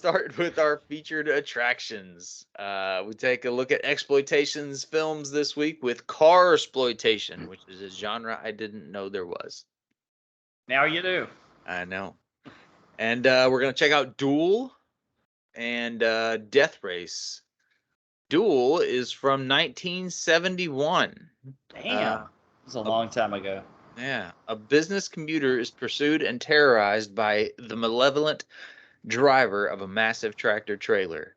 start with our featured attractions. We take a look at exploitations films this week with car exploitation, which is a genre I didn't know there was. Now you do. I know. And we're going to check out Duel and Death Race. Duel is from 1971. Damn. It was a long time ago. Yeah. A business commuter is pursued and terrorized by the malevolent driver of a massive tractor trailer.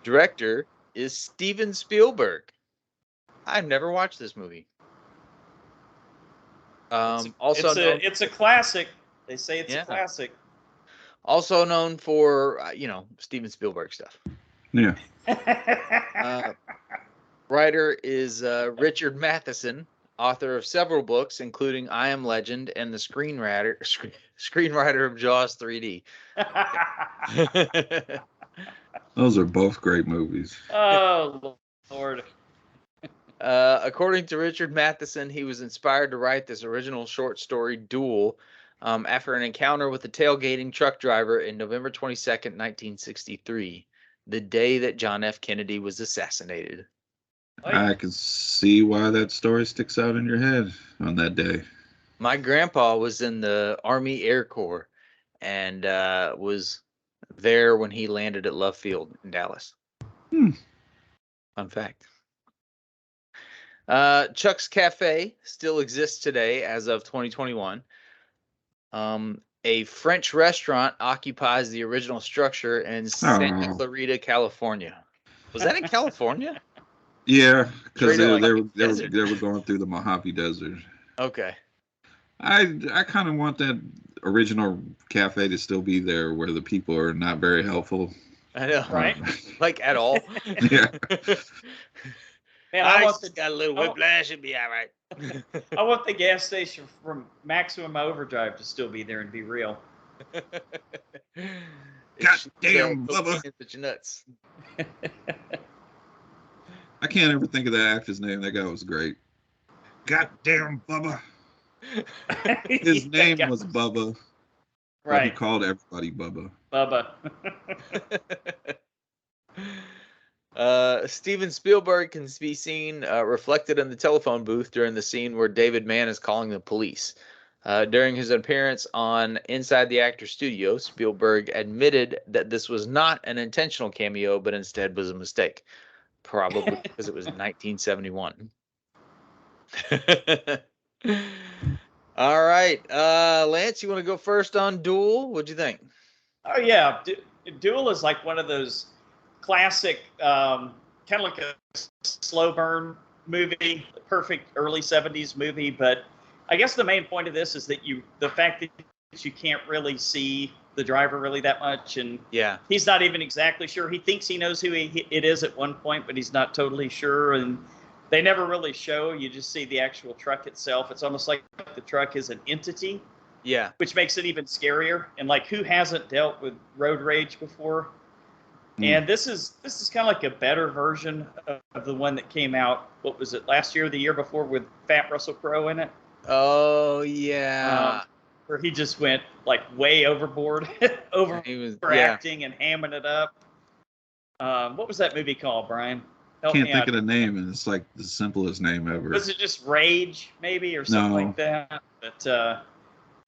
Director is Steven Spielberg. I've never watched this movie. It's a classic. They say it's a classic. Also known for Steven Spielberg stuff. Yeah. Writer is Richard Matheson, author of several books, including I Am Legend and the screenwriter of Jaws 3D. Those are both great movies. Oh, Lord. According to Richard Matheson, he was inspired to write this original short story, Duel, after an encounter with a tailgating truck driver in November 22nd, 1963, the day that John F. Kennedy was assassinated. I can see why that story sticks out in your head on that day. My grandpa was in the Army Air Corps and was there when he landed at Love Field in Dallas. Fun fact. Chuck's Cafe still exists today as of 2021. A French restaurant occupies the original structure in Santa Clarita, California. Was that in California? Yeah, because they were going through the Mojave Desert. Okay. I kind of want that original cafe to still be there, where the people are not very helpful. I know, right? Like at all. Yeah. Man, I got a little whiplash. It'd be all right. I want the gas station from Maximum Overdrive to still be there and be real. God damn, Bubba. It's nuts. I can't ever think of that actor's name. That guy was great. God damn, Bubba. His name was Bubba. Right. But he called everybody Bubba. Steven Spielberg can be seen reflected in the telephone booth during the scene where David Mann is calling the police. During his appearance on Inside the Actor Studio, Spielberg admitted that this was not an intentional cameo, but instead was a mistake. Probably because it was 1971. All right. Lance, you want to go first on Duel? What'd you think? Oh, yeah. Duel is like one of those classic, kind of like a slow burn movie, perfect early 70s movie. But I guess the main point of this is that the fact that you can't really see the driver really that much, and he's not even exactly sure. He thinks he knows who it is at one point, but he's not totally sure. And they never really show. You just see the actual truck itself. It's almost like the truck is an entity. Yeah. Which makes it even scarier. And like, who hasn't dealt with road rage before? And this is kind of like a better version of the one that came out. What was it, last year or the year before, with Fat Russell Crowe in it? Oh yeah. Where he just went like way overboard, overacting and hamming it up. What was that movie called, Brian? Can't think of the name, and it's like the simplest name ever. Was it just Rage, maybe, or something like that? But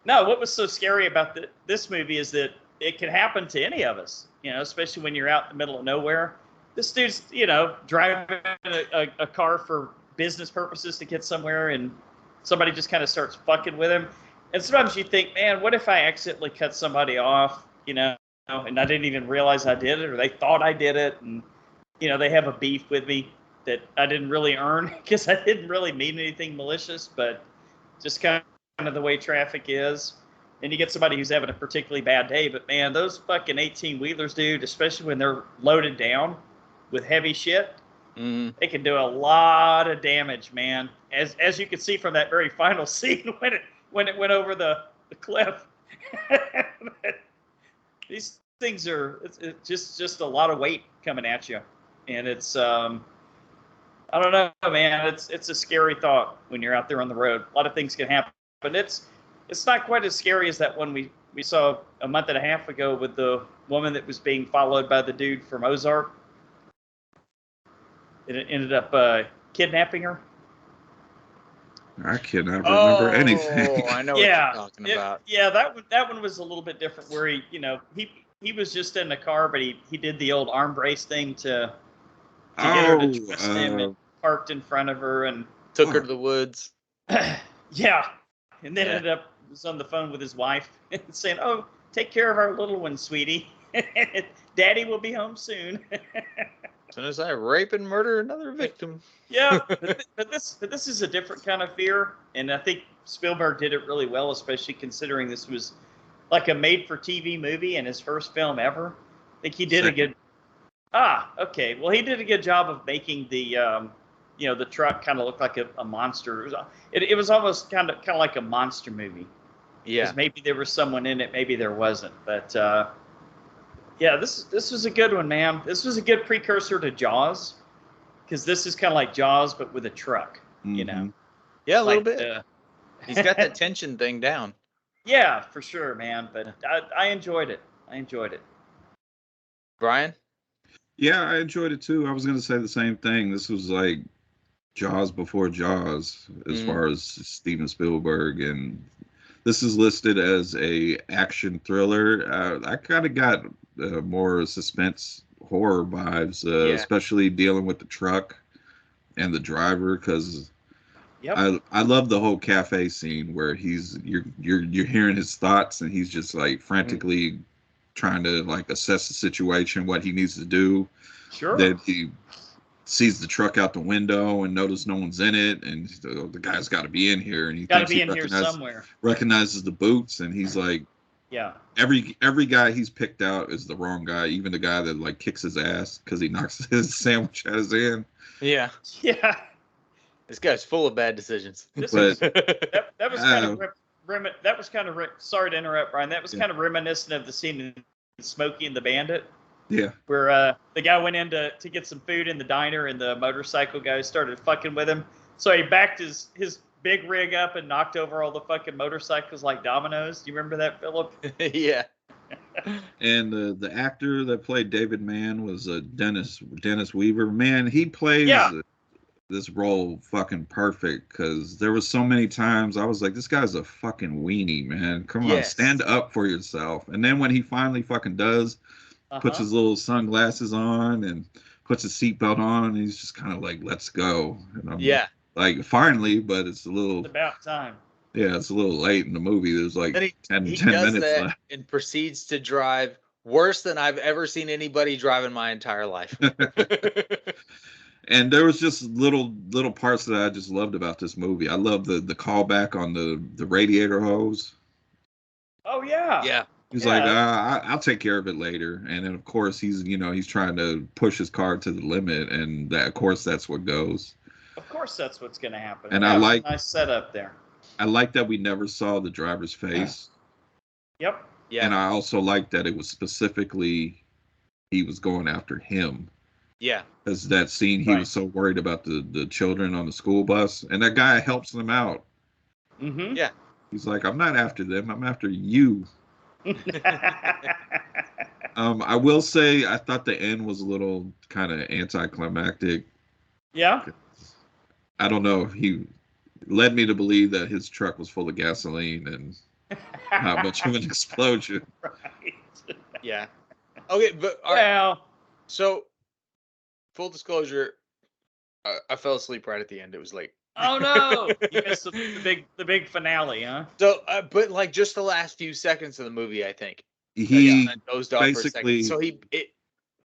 no, what was so scary about this movie is that it could happen to any of us, especially when you're out in the middle of nowhere. This dude's, driving a car for business purposes to get somewhere, and somebody just kind of starts fucking with him. And sometimes you think, man, what if I accidentally cut somebody off, and I didn't even realize I did it, or they thought I did it, and, they have a beef with me that I didn't really earn because I didn't really mean anything malicious, but just kind of the way traffic is. And you get somebody who's having a particularly bad day, but man, those fucking 18-wheelers, dude, especially when they're loaded down with heavy shit, they can do a lot of damage, man. As you can see from that very final scene when it went over the cliff. These things it's just a lot of weight coming at you, and it's I don't know, man. It's a scary thought when you're out there on the road. A lot of things can happen, but it's not quite as scary as that one we we saw a month and a half ago with the woman that was being followed by the dude from Ozark. It ended up kidnapping her. I cannot remember anything. I know what you're talking about. Yeah, that one was a little bit different, where he was just in the car, but he did the old arm brace thing to get her to trust him, and parked in front of her and took her to the woods. Yeah, and then ended up was on the phone with his wife and saying, "Oh, take care of our little one, sweetie. Daddy will be home soon." As soon as I rape and murder another victim. Yeah, but this is a different kind of fear, and I think Spielberg did it really well, especially considering this was like a made-for-TV movie and his first film ever. I think he did a good. Okay. Well, he did a good job of making the the truck kind of look like a monster. It was almost kind of like a monster movie. Yeah. Maybe there was someone in it, maybe there wasn't, but. Yeah, this was a good one, man. This was a good precursor to Jaws, because this is kind of like Jaws, but with a truck, you know? Yeah, a little bit. He's got that tension thing down. Yeah, for sure, man. But I enjoyed it. Brian? Yeah, I enjoyed it too. I was going to say the same thing. This was like Jaws before Jaws, as far as Steven Spielberg, and this is listed as a action thriller. I kind of got more suspense horror vibes, especially dealing with the truck and the driver, because I love the whole cafe scene where you're hearing his thoughts, and he's just like frantically trying to like assess the situation, what he needs to do. Sure. Then he sees the truck out the window and notices no one's in it, and the guy's got to be in here, and he got to be in here somewhere. Recognizes the boots, and he's like, yeah. Every guy he's picked out is the wrong guy, even the guy that like kicks his ass because he knocks his sandwich out his hand. Yeah. Yeah. This guy's full of bad decisions. That was kind of sorry to interrupt, Brian. That was kind of reminiscent of the scene in Smokey and the Bandit. Yeah. Where the guy went in to get some food in the diner, and the motorcycle guy started fucking with him. So he backed his big rig up and knocked over all the fucking motorcycles like dominoes. Do you remember that, Philip? Yeah. And the actor that played David Mann was Dennis Weaver. Man, he plays this role fucking perfect, because there was so many times I was like, this guy's a fucking weenie, man. Come on, stand up for yourself. And then when he finally fucking does, puts his little sunglasses on and puts his seatbelt on, and he's just kind of like, let's go. And I'm like, finally, but it's about time. Yeah, it's a little late in the movie. There's like 10 minutes left. And proceeds to drive worse than I've ever seen anybody drive in my entire life. And there was just little parts that I just loved about this movie. I love the callback on the radiator hose. Oh yeah. Yeah. He's like, I'll take care of it later. And then of course he's trying to push his car to the limit, and of course that's what goes. Of course that's what's going to happen. And I like nice setup there. I like that we never saw the driver's face. Yep. Yeah. And I also like that it was specifically he was going after him. Yeah. Because that scene, he was so worried about the children on the school bus, and that guy helps them out. Mm-hmm. Yeah. He's like, I'm not after them. I'm after you. I will say, I thought the end was a little kind of anticlimactic. Yeah. I don't know. He led me to believe that his truck was full of gasoline and not much of an explosion. Right. Yeah. Okay, but so full disclosure, I fell asleep right at the end. It was late. Oh no! You missed the big finale, huh? So, but like just the last few seconds of the movie, I think he dozed off for a second. So he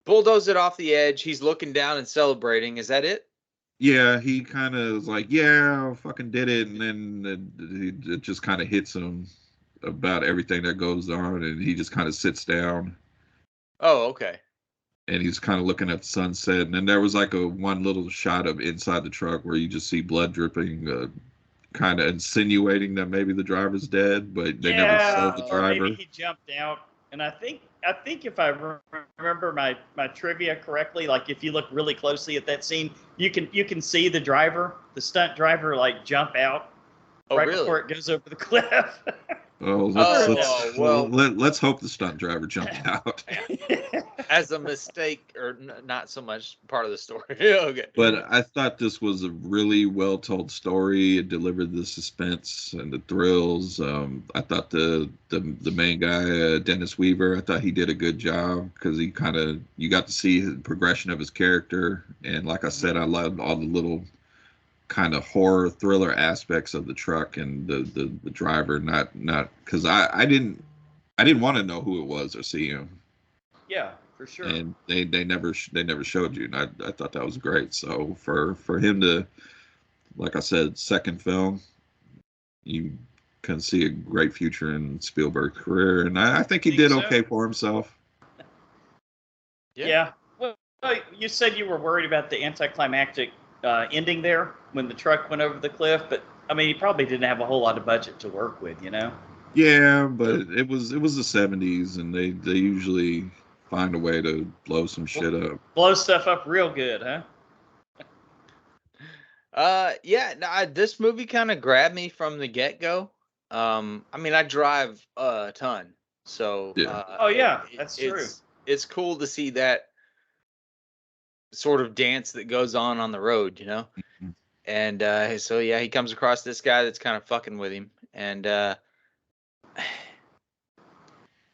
bulldozed it off the edge. He's looking down and celebrating. Is that it? Yeah, he kind of was like, "Yeah, I fucking did it," and then it just kind of hits him about everything that goes on, and he just kind of sits down. Oh, okay. And he's kind of looking at the sunset, and then there was like one little shot of inside the truck where you just see blood dripping, kind of insinuating that maybe the driver's dead, but they never show the driver. Maybe he jumped out. And I think if I remember my trivia correctly, like if you look really closely at that scene, you can see the driver, the stunt driver, like jump out before it goes over the cliff. Oh, let's hope the stunt driver jumped out. As a mistake, or not so much part of the story. Okay. But I thought this was a really well told story. It delivered the suspense and the thrills. I thought the main guy, Dennis Weaver, I thought he did a good job because you got to see the progression of his character. And like I said, I loved all the little kind of horror thriller aspects of the truck and the driver. Not because I didn't want to know who it was or see him. Yeah, for sure. And they never showed you, and I thought that was great. So for him to, like I said, second film, you can see a great future in Spielberg's career, and I think he did okay for himself. Yeah. Well, you said you were worried about the anticlimactic ending there when the truck went over the cliff, but I mean, he probably didn't have a whole lot of budget to work with, you know. Yeah, but it was the 70s, and they usually find a way to blow some shit up. Blow stuff up real good, huh? Yeah, no, this movie kind of grabbed me from the get-go. I mean, I drive a ton, so yeah. That's true. It's cool to see that sort of dance that goes on the road, you know. Mm-hmm. And so yeah, he comes across this guy that's kind of fucking with him, and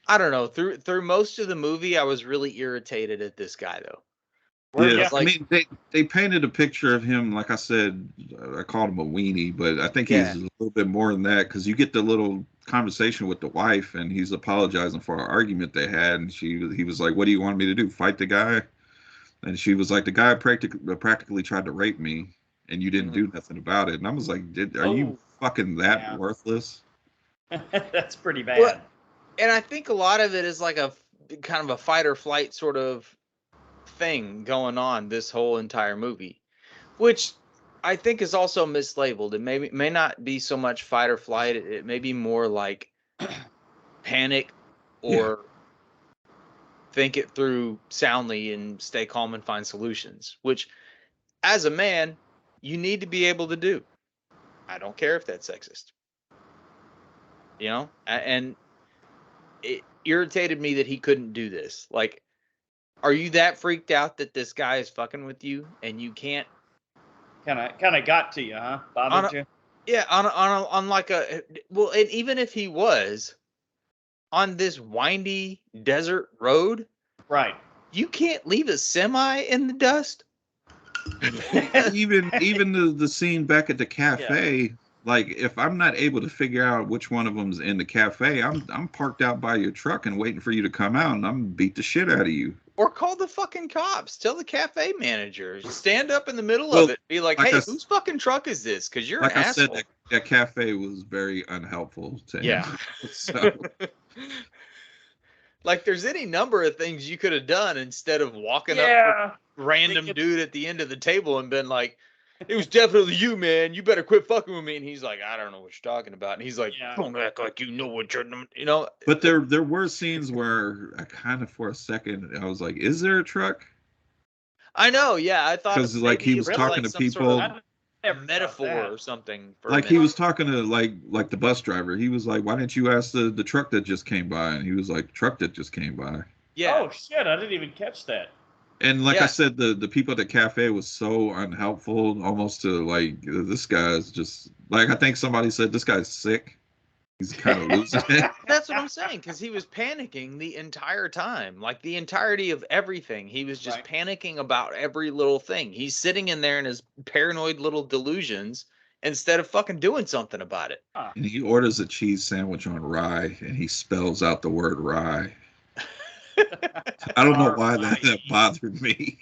I don't know. Through most of the movie, I was really irritated at this guy, though. Yeah, I mean, they painted a picture of him, like I said, I called him a weenie, but I think he's a little bit more than that, because you get the little conversation with the wife, and he's apologizing for an argument they had, and he was like, "What do you want me to do? Fight the guy?" And she was like, "The guy practically tried to rape me, and you didn't do nothing about it." And I was like, "Are you fucking that worthless?" That's pretty bad. Well, and I think a lot of it is like a kind of a fight or flight sort of thing going on this whole entire movie, which I think is also mislabeled. It may not be so much fight or flight. It may be more like panic or think it through soundly and stay calm and find solutions, which as a man, you need to be able to do. I don't care if that's sexist. You know? And it irritated me that he couldn't do this. Like, are you that freaked out that this guy is fucking with you and you can't? Kind of got to you, huh? Bothered you? Yeah, on like a well, and even if he was on this windy desert road, right? You can't leave a semi in the dust. even the scene back at the cafe, like if I'm not able to figure out which one of them's in the cafe, I'm parked out by your truck and waiting for you to come out, and I'm beat the shit out of you. Or call the fucking cops. Tell the cafe manager. Stand up in the middle of it. Be like, hey, whose fucking truck is this? Because you're an asshole. Like I said, that cafe was very unhelpful to him. Yeah. So. Like, there's any number of things you could have done instead of walking up to a random dude at the end of the table and been like, it was definitely you, man. You better quit fucking with me. And he's like, I don't know what you're talking about. And he's like, don't act like you know what you're, you know. But there were scenes where I kind of, for a second, I was like, is there a truck? I know, yeah. I thought because like he was talking to people. Sort of metaphor or something. Like he was talking to like the bus driver. He was like, why didn't you ask the truck that just came by? And he was like, truck that just came by. Yeah. Oh shit! I didn't even catch that. And like I said, the people at the cafe was so unhelpful, almost to like, this guy's just like, I think somebody said this guy's sick. He's kind of losing it. That's what I'm saying, because he was panicking the entire time, like the entirety of everything. He was just panicking about every little thing. He's sitting in there in his paranoid little delusions instead of fucking doing something about it. And he orders a cheese sandwich on rye, and he spells out the word rye. I don't know why that bothered me.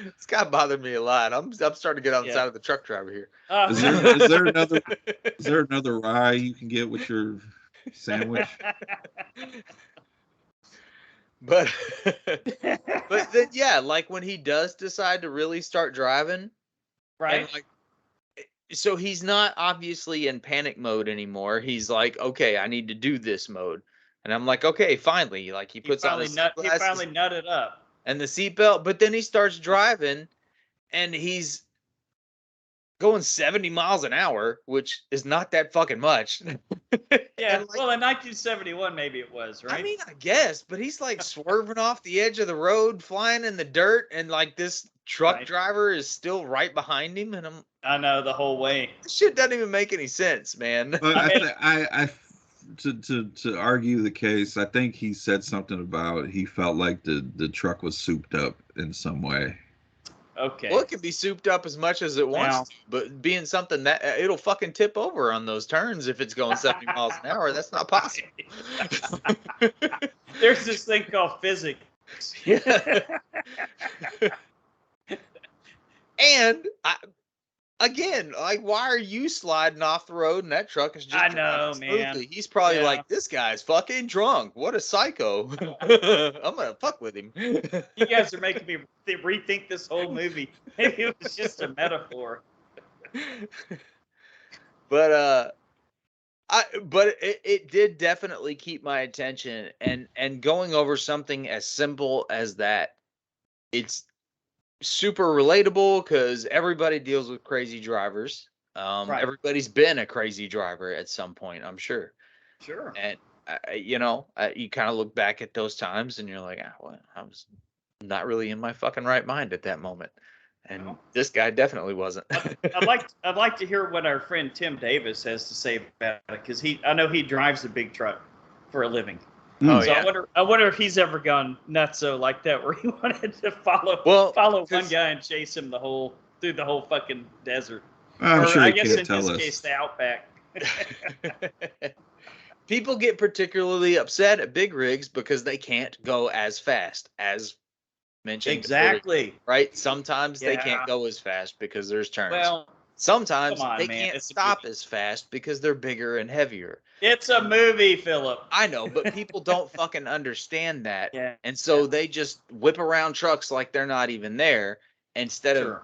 This guy bothered me a lot. I'm starting to get on the side of the truck driver here. Is there another rye you can get with your sandwich? But then like when he does decide to really start driving, right? And like, so he's not obviously in panic mode anymore. He's like, okay, I need to do this mode. And I'm like, okay, finally. Like he puts on his he finally nutted up. And the seatbelt, but then he starts driving, and he's going 70 miles an hour, which is not that fucking much. Yeah, like, well, in 1971, maybe it was, right? I mean, I guess, but he's like swerving off the edge of the road, flying in the dirt, and like this truck driver is still right behind him, and I know the whole way. This shit doesn't even make any sense, man. To argue the case, I think he said something about he felt like the truck was souped up in some way. Okay. Well, it can be souped up as much as it wants to, but being something that it'll fucking tip over on those turns if it's going 70 miles an hour, that's not possible. There's this thing called physics. Yeah. And again, like, why are you sliding off the road and that truck is just I know, man. He's probably like, this guy's fucking drunk. What a psycho. I'm gonna fuck with him. You guys are making me rethink this whole movie. Maybe it was just a metaphor. But it did definitely keep my attention, and going over something as simple as that, it's super relatable because everybody deals with crazy drivers. Right. Everybody's been a crazy driver at some point, I'm sure. Sure. And you kind of look back at those times and you're like, well, I was not really in my fucking right mind at that moment. And this guy definitely wasn't. I'd like to hear what our friend Tim Davis has to say about it, because I know he drives a big truck for a living. Oh, so yeah. I wonder if he's ever gone nutso like that, where he wanted to follow one guy and chase him through the whole fucking desert. I'm sure I he guess can't in tell his us. case, the outback. People get particularly upset at big rigs because they can't go as fast as mentioned. Exactly. Right? Sometimes they can't go as fast because there's turns. Well, sometimes they can't stop as fast because they're bigger and heavier. It's a movie, Philip. I know, but people don't fucking understand that. Yeah. And so they just whip around trucks like they're not even there instead of,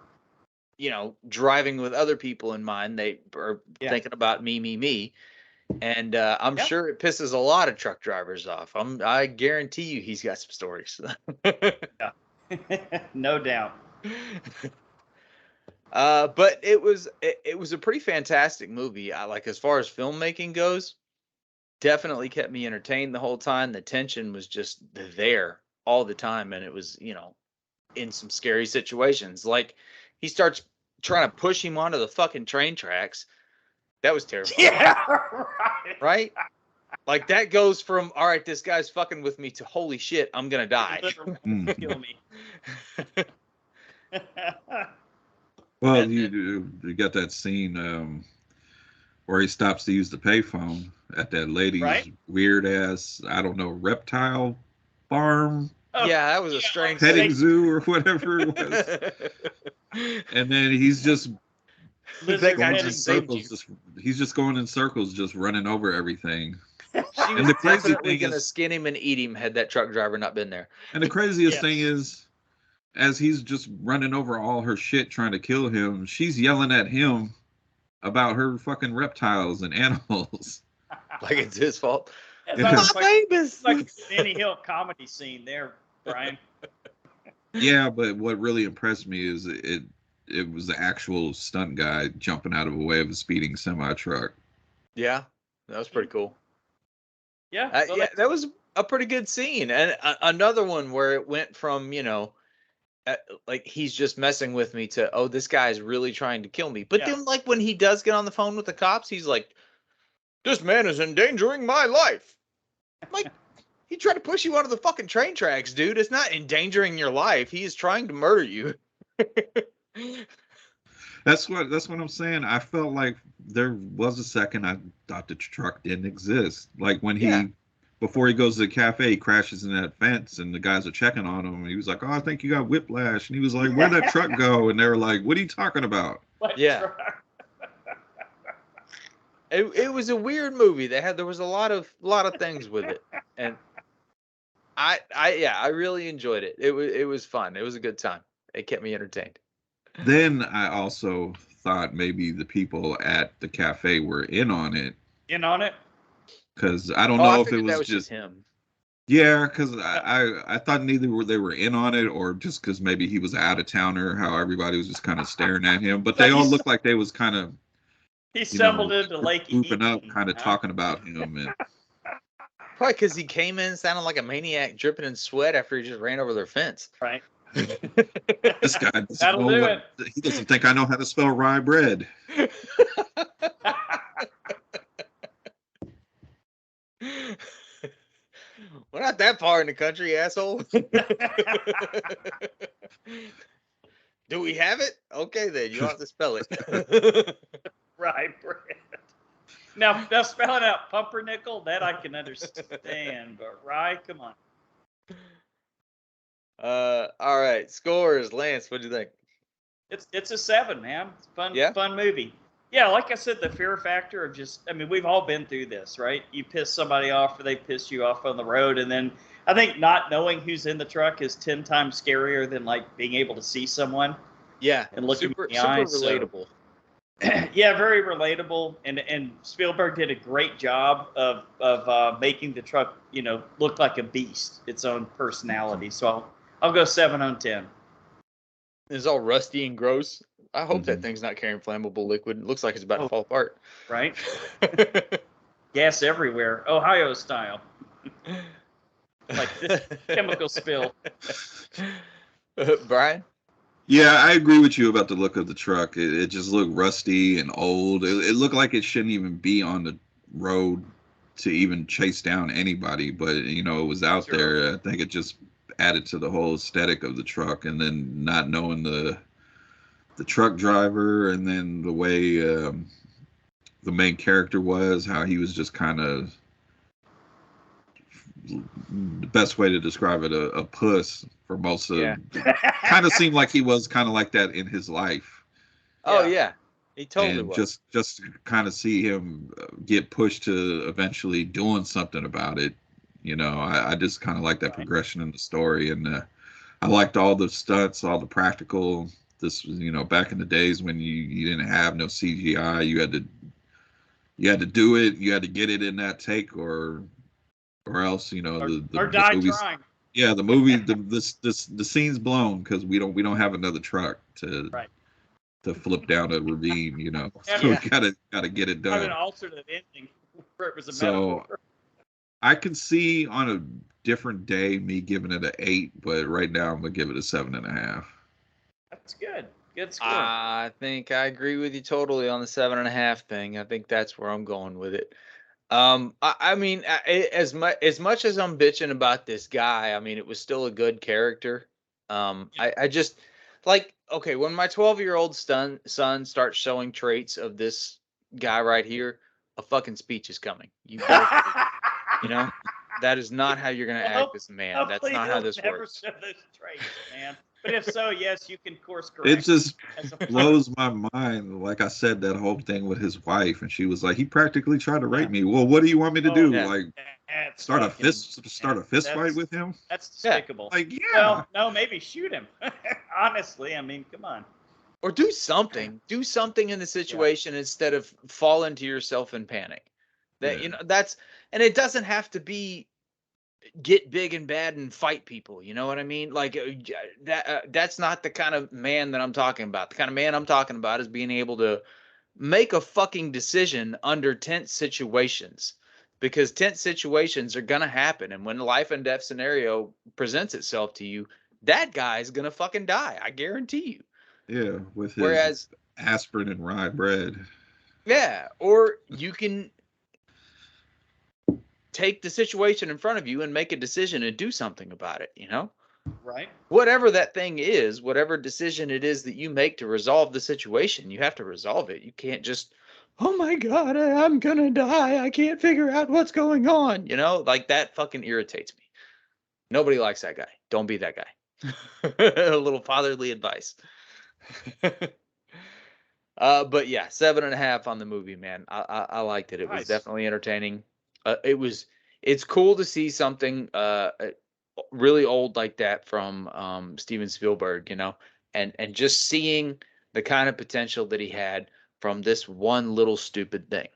driving with other people in mind. They are thinking about me. And I'm sure it pisses a lot of truck drivers off. I guarantee you he's got some stories. No doubt. But it was a pretty fantastic movie. As far as filmmaking goes, definitely kept me entertained the whole time. The tension was just there all the time, and it was, in some scary situations. Like, he starts trying to push him onto the fucking train tracks. That was terrifying. Yeah, right? Like, that goes from, all right, this guy's fucking with me, to holy shit, I'm gonna die. Kill me. Well, you got that scene where he stops to use the payphone at that lady's weird ass, I don't know, reptile farm. Yeah, that was a strange petting zoo or whatever it was. And then he's just going in circles. He's just going in circles, just running over everything. And the crazy thing is, gonna skin him and eat him had that truck driver not been there. And the craziest thing is, as he's just running over all her shit trying to kill him, she's yelling at him about her fucking reptiles and animals. Like it's his fault. It's like a Benny Hill comedy scene there, Brian. Yeah, but what really impressed me is it was the actual stunt guy jumping out of the way of a speeding semi-truck. Yeah, that was pretty cool. Yeah, that was a pretty good scene. And another one where it went from, like he's just messing with me to, oh, this guy is really trying to kill me. But then, like, when he does get on the phone with the cops, he's like, this man is endangering my life. I'm like, he tried to push you onto the fucking train tracks, dude. It's not endangering your life. He is trying to murder you. That's what I'm saying. I felt like there was a second I thought the truck didn't exist. Like when before he goes to the cafe, he crashes in that fence and the guys are checking on him. And he was like, oh, I think you got whiplash. And he was like, where'd that truck go? And they were like, what are you talking about? It was a weird movie. There was a lot of things with it. And I really enjoyed it. It was fun. It was a good time. It kept me entertained. Then I also thought maybe the people at the cafe were in on it. In on it? Because I don't know if it was just him. Yeah, because I thought neither were they were in on it, or just because maybe he was out of towner, how everybody was just kind of staring at him. But So they all looked like they was kind of, he stumbled into Lake goofing up, Eaton, kind of huh? talking about him. And Probably because he came in sounding like a maniac, dripping in sweat after he just ran over their fence. Right. this guy doesn't That'll know do what it. he doesn't think I know how to spell rye bread. We're not that far in the country, asshole. Do we have it? Okay, then you don't have to spell it. Rye bread. Now spelling out pumpernickel, that I can understand, but rye, come on. All right, scores. Lance, what do you think? It's a 7, man. It's Yeah? fun movie. Yeah, like I said, the fear factor of just, I mean, we've all been through this, right? You piss somebody off or they piss you off on the road, and then I think not knowing who's in the truck is 10 times scarier than like being able to see someone. Yeah, and look super in the eyes. relatable. So, yeah, very relatable, and Spielberg did a great job of making the truck, look like a beast, its own personality. So I'll go 7 on 10. It's all rusty and gross. I hope that thing's not carrying flammable liquid. It looks like it's about to fall apart. Right? Gas everywhere, Ohio style. Like this chemical spill. Brian? Yeah, I agree with you about the look of the truck. It just looked rusty and old. It looked like it shouldn't even be on the road to even chase down anybody, but it was out there. I think it just added to the whole aesthetic of the truck, and then not knowing the truck driver, and then the way the main character was, how he was just kind of, the best way to describe it, a puss for most of kind of seemed like he was kind of like that in his life. Oh yeah, he totally and was. just to kind of see him get pushed to eventually doing something about it, I just kind of like that progression in the story. And I liked all the stunts, all the practical. This was, back in the days when you didn't have no CGI. You had to do it. You had to get it in that take, or else, or die movies, trying. Yeah, the movie, the scene's blown because we don't have another truck to flip down a ravine, So we gotta get it done. Have an alternate ending where it was a So metaphor. I can see on a different day me giving it an 8, but right now I'm gonna give it a 7.5. That's good. Good score. I think I agree with you totally on the 7.5 thing. I think that's where I'm going with it. I mean, as much as I'm bitching about this guy, I mean, it was still a good character. I just like, okay, when my 12-year-old son starts showing traits of this guy right here, a fucking speech is coming. You know, that is not how you're gonna act as a man. That's not how this works. Never show those traits, man. But if so, yes, you can course correct. It just blows my mind. Like I said, that whole thing with his wife, and she was like, "He practically tried to rape me." Well, what do you want me to do? Yeah. Like, start a fist fight with him? That's despicable. Like, yeah. Well, no, maybe shoot him. Honestly, I mean, come on. Or do something. Do something in the situation instead of fall into yourself in panic. That and it doesn't have to be get big and bad and fight people. You know what I mean? Like that's not the kind of man that I'm talking about. The kind of man I'm talking about is being able to make a fucking decision under tense situations, because tense situations are going to happen. And when the life and death scenario presents itself to you, that guy's going to fucking die. I guarantee you. Yeah. With his aspirin and rye bread. Yeah. Or you can take the situation in front of you and make a decision and do something about it, Right. Whatever that thing is, whatever decision it is that you make to resolve the situation, you have to resolve it. You can't just, oh my God, I'm gonna die. I can't figure out what's going on. Like that fucking irritates me. Nobody likes that guy. Don't be that guy. A little fatherly advice. But yeah, 7.5 on the movie, man. I liked it. It was definitely entertaining. It's cool to see something really old like that from Steven Spielberg, and just seeing the kind of potential that he had from this one little stupid thing.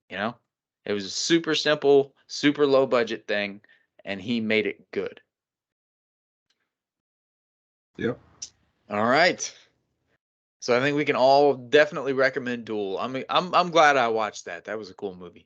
It was a super simple, super low budget thing, and he made it good. Yep. All right. So I think we can all definitely recommend Duel. I'm glad I watched that. That was a cool movie.